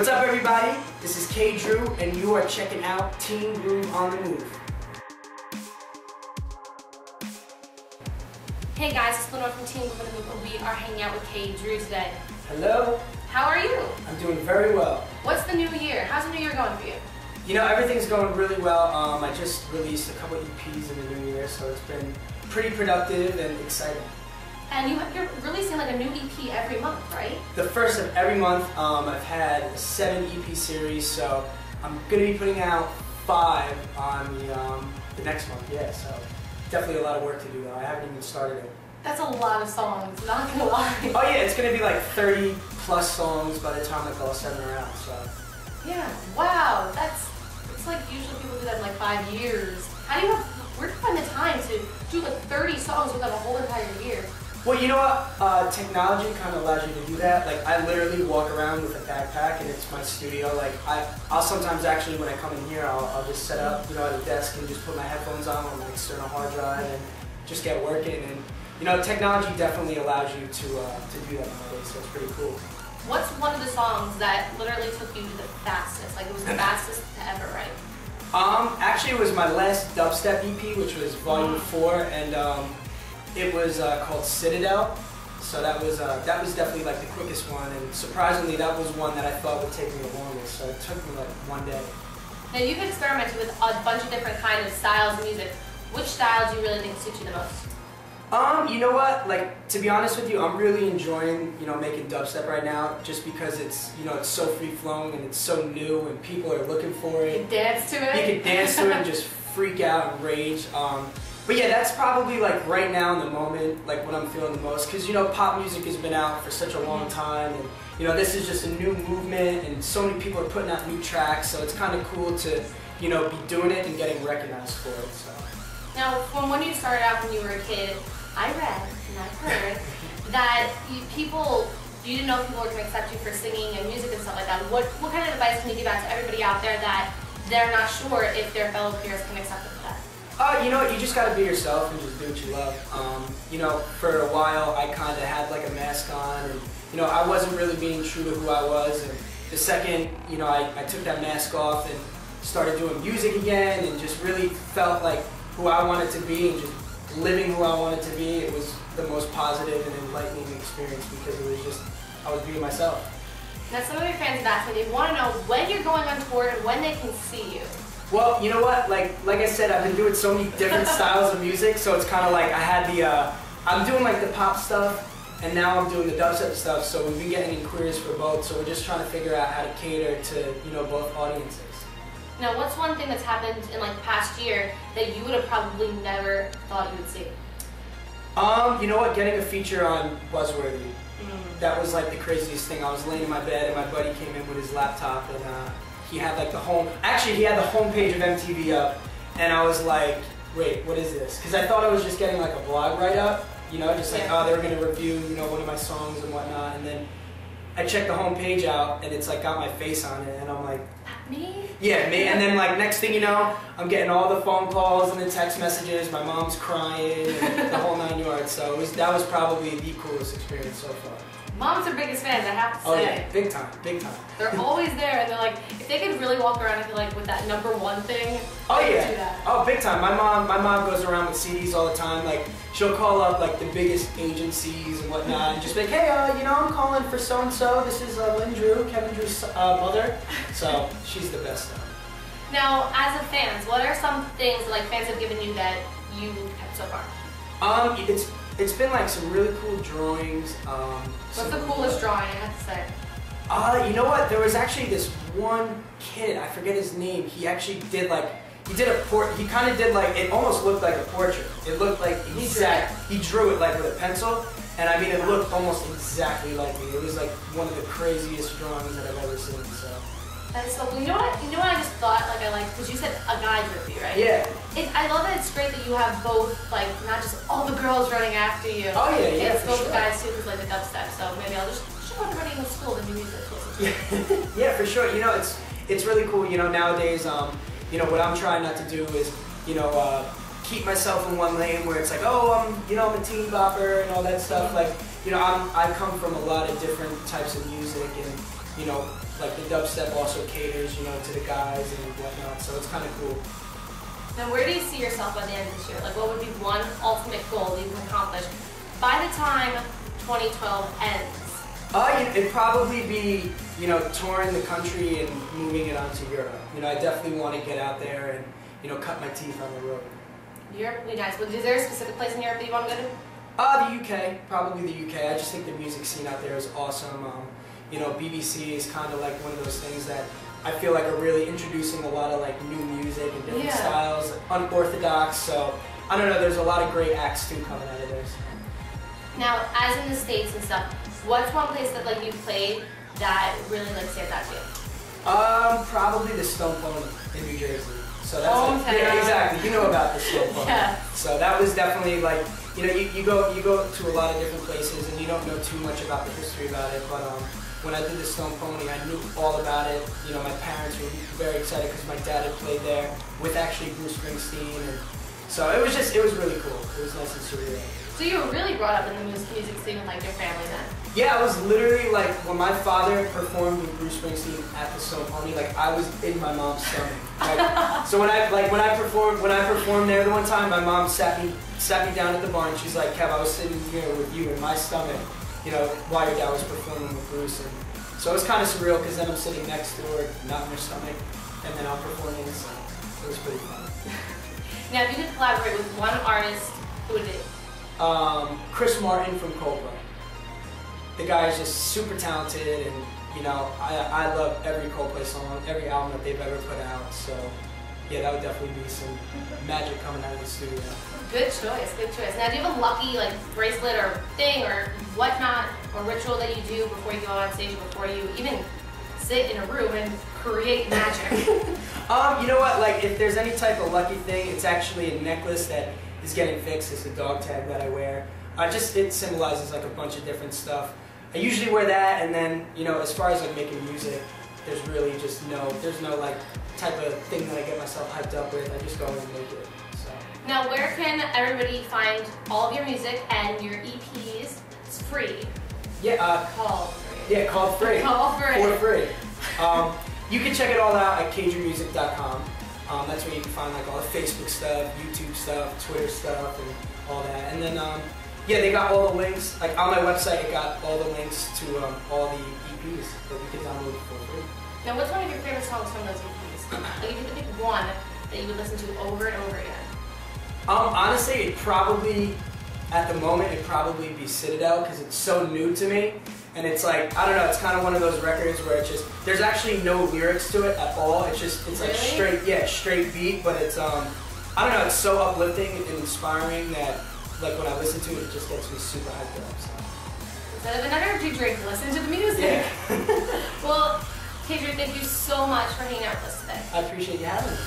What's up, everybody? This is KDrew, and you are checking out KDrew on the Move. Hey guys, it's Lenore from KDrew on the Move, and we are hanging out with KDrew today. Hello. How are you? I'm doing very well. What's the new year? How's the new year going for you? You know, everything's going really well. I just released a couple EPs in the new year, so it's been pretty productive and exciting. And you're releasing like a new EP every month, right? The first of every month. I've had a 7 EP series, so I'm going to be putting out 5 on the next month. Yeah, so definitely a lot of work to do though. I haven't even started it. That's a lot of songs, not gonna lie. Oh yeah, it's going to be like 30 plus songs by the time like all 7 are out. So. Yeah, wow, it's like usually people do that in like 5 years. Where do you find the time to do like 30 songs within a whole entire year? Well, you know what? Technology kind of allows you to do that. Like, I literally walk around with a backpack, and it's my studio. Like, I'll sometimes actually, when I come in here, I'll just set up, you know, at a desk and just put my headphones on my external hard drive and just get working. And you know, technology definitely allows you to do that nowadays. So it's pretty cool. What's one of the songs that literally took you the fastest? Like, it was the fastest to ever write? Actually, it was my last dubstep EP, which was Volume 4, and it was called Citadel, so that was definitely like the quickest one, and surprisingly that was one that I thought would take me the longest, so it took me like 1 day. Now you've experimented with a bunch of different kind of styles of music. Which style do you really think suits you the most? You know what, like, to be honest with you, I'm really enjoying, you know, making dubstep right now, just because it's, you know, it's so free-flowing and it's so new and people are looking for it. You can dance to it. You can dance to it and just freak out and rage. But yeah, that's probably like right now in the moment, like what I'm feeling the most, because you know, pop music has been out for such a long time, and you know, this is just a new movement, and so many people are putting out new tracks, so it's kind of cool to, you know, be doing it and getting recognized for it. So. Now, from when you started out when you were a kid, I read and I heard that you didn't know if people were going to accept you for singing and music and stuff like that. What kind of advice can you give out to everybody out there that they're not sure if their fellow peers can accept them for that? You know what, you just gotta be yourself and just do what you love. You know, for a while I kind of had like a mask on, and you know, I wasn't really being true to who I was, and the second, you know, I took that mask off and started doing music again and just really felt like who I wanted to be and just living who I wanted to be, it was the most positive and enlightening experience because it was just, I was being myself. Now some of your fans have asked me, they want to know when you're going on tour and when they can see you. Well, you know what, like I said, I've been doing so many different styles of music, so it's kind of like I had I'm doing like the pop stuff, and now I'm doing the dubstep stuff, so we've been getting inquiries for both, so we're just trying to figure out how to cater to, you know, both audiences. Now, what's one thing that's happened in like the past year that you would have probably never thought you would see? You know what, getting a feature on Buzzworthy, that was like the craziest thing. I was laying in my bed, and my buddy came in with his laptop, and he had like he had the homepage of MTV up, and I was like, wait, what is this? Because I thought I was just getting like a blog write-up, you know, just like, oh, they were going to review, you know, one of my songs and whatnot, and then I checked the homepage out, and it's like got my face on it, and I'm like, me? Yeah, me, and then like next thing you know, I'm getting all the phone calls and the text messages, my mom's crying, and the whole 9 yards, so that was probably the coolest experience so far. Moms are biggest fans, I have to say. Oh yeah, big time, big time. They're always there, and they're like, if they could really walk around, I feel like with that #1 thing, oh they yeah, would do that. Oh big time. My mom goes around with CDs all the time. Like she'll call up like the biggest agencies and whatnot, and just be like, hey, you know, I'm calling for so and so. This is Kevin Drew's mother. So she's the best though. Now, as a fans, what are some things like fans have given you that you kept so far? It's been like some really cool drawings. What's the coolest drawing, I have to say? You know what? There was actually this one kid, I forget his name. He actually did like, he kind of did like, it almost looked like a portrait. It looked like he drew it like with a pencil, and I mean it looked almost exactly like me. It was like one of the craziest drawings that I've ever seen. So. That is so cool. You know what I just thought, like I liked, because you said a guy with you, right? Yeah. I love that it's great that you have both, like, not just all the girls running after you. Oh yeah, yeah, it's both sure. the guys too, who's like the dubstep, so maybe I'll just show everybody in the school the new music to listen to. Yeah, for sure. You know, it's really cool, you know, nowadays, you know, what I'm trying not to do is, you know, keep myself in one lane where it's like, oh, I'm a teen bopper and all that stuff. Like, you know, I come from a lot of different types of music, and you know, like the dubstep also caters, you know, to the guys and whatnot, so it's kind of cool. Now, where do you see yourself by the end of this year? Like, what would be one ultimate goal that you can accomplish by the time 2012 ends? It'd probably be, you know, touring the country and moving it on to Europe. You know, I definitely want to get out there and, you know, cut my teeth on the road. Europe would be nice. Well, is there a specific place in Europe that you want to go to? The UK, probably the UK. I just think the music scene out there is awesome. You know, BBC is kind of like one of those things that I feel like are really introducing a lot of like new music and different styles, unorthodox. So I don't know. There's a lot of great acts too coming out of there. So. Now, as in the States and stuff, what's one place that like you played that really like stands out to you? Probably the Stone Pony in New Jersey. So that's like, yeah, exactly. You know about the Stone Pony. Yeah. So that was definitely like, you know, you go to a lot of different places and you don't know too much about the history about it, but when I did the Stone Pony, I knew all about it. You know, my parents were very excited because my dad had played there with actually Bruce Springsteen, and so it was really cool. It was nice and surreal. So you were really brought up in the music scene with like your family then? Yeah, I was literally like, when my father performed with Bruce Springsteen at the Stone Pony, like I was in my mom's stomach. Like, so when I performed there the one time, my mom sat me down at the bar and she's like, Kev, I was sitting here with you in my stomach, you know, while your dad was performing with Bruce. And so it was kind of surreal because then I'm sitting next to her, not in her stomach, and then I'm performing, so it was pretty fun. Now, if you could collaborate with one artist, who would it be? Chris Martin from Coldplay. The guy is just super talented, and you know, I love every Coldplay song, every album that they've ever put out. So yeah, that would definitely be some magic coming out of the studio. Good choice, good choice. Now, do you have a lucky like bracelet or thing or whatnot or ritual that you do before you go on stage, before you even sit in a room and create magic? You know what? Like, if there's any type of lucky thing, it's actually a necklace that is getting fixed. It's a dog tag that I wear. It symbolizes like a bunch of different stuff. I usually wear that, and then, you know, as far as like making music, there's really just there's no like type of thing that I get myself hyped up with. I just go and make it. So. Now, where can everybody find all of your music and your EPs? It's free. Yeah. Called free. Yeah, called free. Called free. For free. You can check it all out at KDrewmusic.com. That's where you can find like all the Facebook stuff, YouTube stuff, Twitter stuff, and all that. And then, yeah, they got all the links. Like on my website, it got all the links to all the EPs that you can download for free. Now, what's one of your favorite songs from those EPs? Like, if you could pick one that you would listen to over and over again. Honestly, it probably, at the moment, it'd probably be Citadel because it's so new to me. And it's like, I don't know, it's kind of one of those records where it's just, there's actually no lyrics to it at all. It's just, it's like straight beat, but it's, I don't know, it's so uplifting and inspiring that, like, when I listen to it, it just gets me super hyped up. So. Instead of an energy drink, listen to the music. Yeah. Well, KDrew, thank you so much for hanging out with us today. I appreciate you having me.